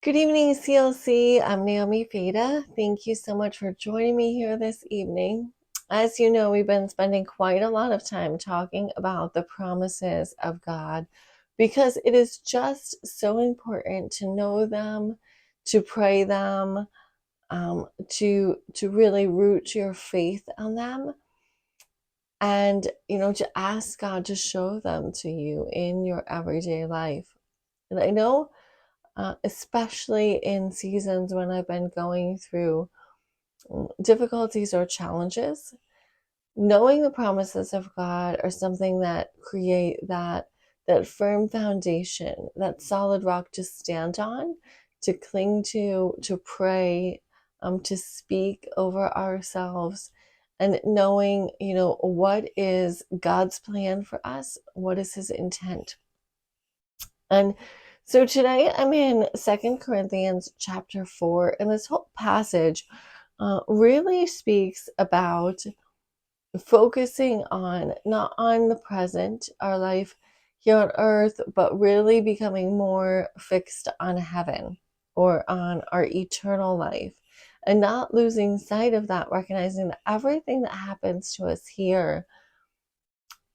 Good evening, CLC. I'm Naomi Feda. Thank you so much for joining me here this evening. As you know, we've been spending quite a lot of time talking about the promises of God because it is just so important to know them, to pray them, to really root your faith on them, and to ask God to show them to you in your everyday life. And I know especially in seasons when I've been going through difficulties or challenges, knowing the promises of God are something that create that firm foundation, that solid rock to stand on, to cling to pray, to speak over ourselves, and knowing, what is God's plan for us, what is His intent. And so today I'm in Second Corinthians chapter 4, and this whole passage really speaks about focusing on not on the present, our life here on earth, but really becoming more fixed on heaven or on our eternal life, and not losing sight of that, recognizing that everything that happens to us here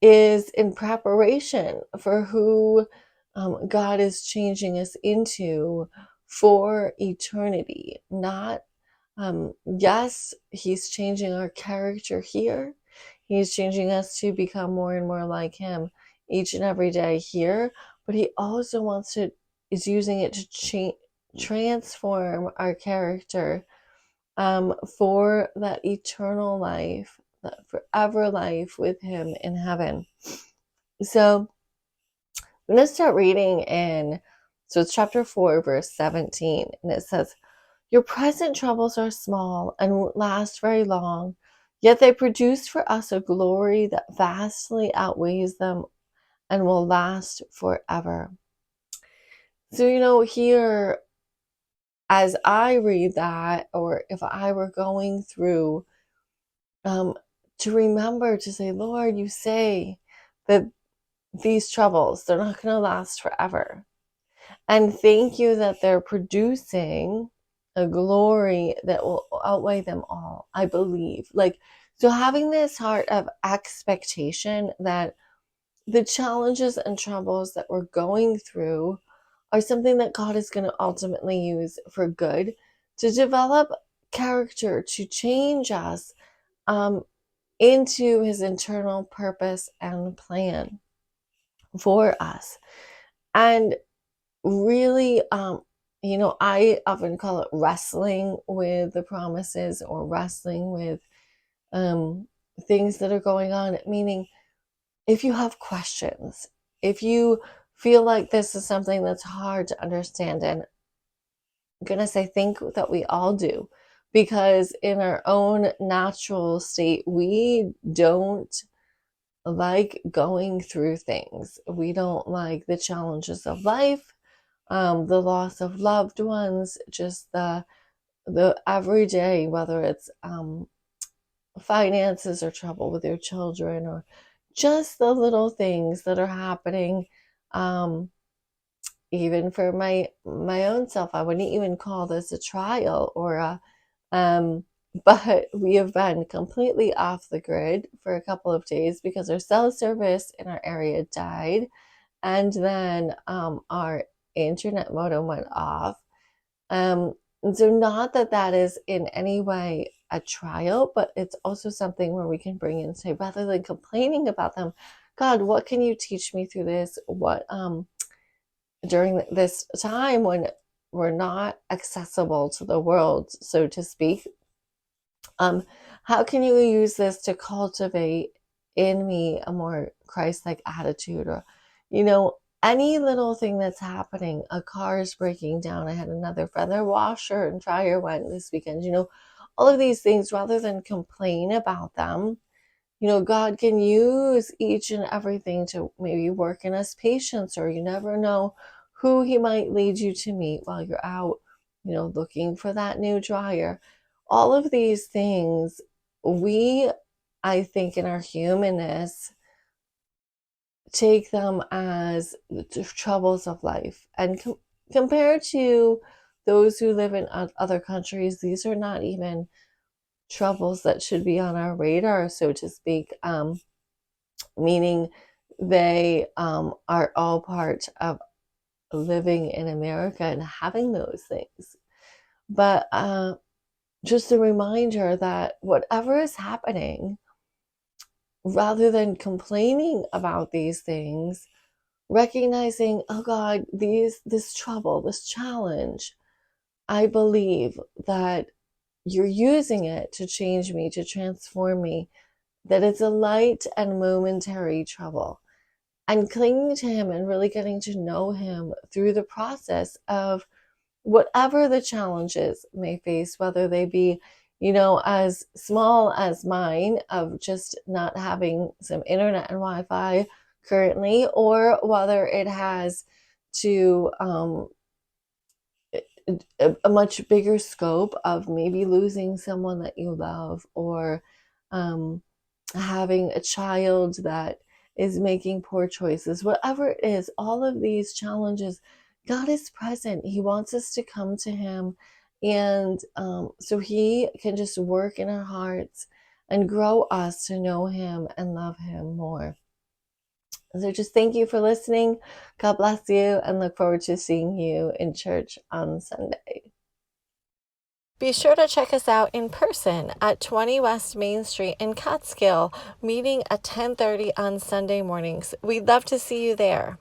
is in preparation for who God is changing us into for eternity. Not, yes, He's changing our character here. He's changing us to become more and more like Him each and every day here, but He also is using it to transform our character for that eternal life, that forever life with Him in heaven. So I'm going to start reading so it's chapter 4, verse 17, and it says, "Your present troubles are small and won't last very long, yet they produce for us a glory that vastly outweighs them and will last forever." So, here, as I read that, or if I were going through, to remember to say, Lord, you say that these troubles, they're not going to last forever. And thank you that they're producing a glory that will outweigh them all, I believe. So having this heart of expectation that the challenges and troubles that we're going through are something that God is going to ultimately use for good, to develop character, to change us into His internal purpose and plan for us. And really, I often call it wrestling with the promises, or wrestling with things that are going on. Meaning, if you have questions, if you feel like this is something that's hard to understand, and I'm going to say, think that we all do, because in our own natural state, we don't like going through things. We don't like the challenges of life, the loss of loved ones, just the everyday, whether it's finances or trouble with your children, or just the little things that are happening. Even for my own self, I wouldn't even call this a trial or a but we have been completely off the grid for a couple of days because our cell service in our area died, and then our internet modem went off. And so, not that that is in any way a trial, but it's also something where we can bring in and say, rather than complaining about them, God, what can you teach me through this? What during this time when we're not accessible to the world, so to speak, how can you use this to cultivate in me a more Christ-like attitude? Or, any little thing that's happening, a car is breaking down. I had another friend, their washer and dryer went this weekend. All of these things, rather than complain about them, God can use each and everything to maybe work in us patience, or you never know who He might lead you to meet while you're out, looking for that new dryer. All of these things, I think, in our humanness, take them as the troubles of life. And compared to those who live in other countries, these are not even troubles that should be on our radar, so to speak, meaning they are all part of living in America and having those things. But just a reminder that whatever is happening, rather than complaining about these things, recognizing, oh God, this trouble, this challenge, I believe that you're using it to change me, to transform me, that it's a light and momentary trouble. And clinging to him and really getting to know him through the process of whatever the challenges may face, whether they be, as small as mine of just not having some internet and Wi-Fi currently, or whether it has to a much bigger scope of maybe losing someone that you love, or having a child that is making poor choices. Whatever it is, all of these challenges, God is present. He wants us to come to him, and so he can just work in our hearts and grow us to know him and love him more. So just thank you for listening. God bless you, and look forward to seeing you in church on Sunday. Be sure to check us out in person at 20 West Main Street in Catskill, meeting at 10:30 on Sunday mornings. We'd love to see you there.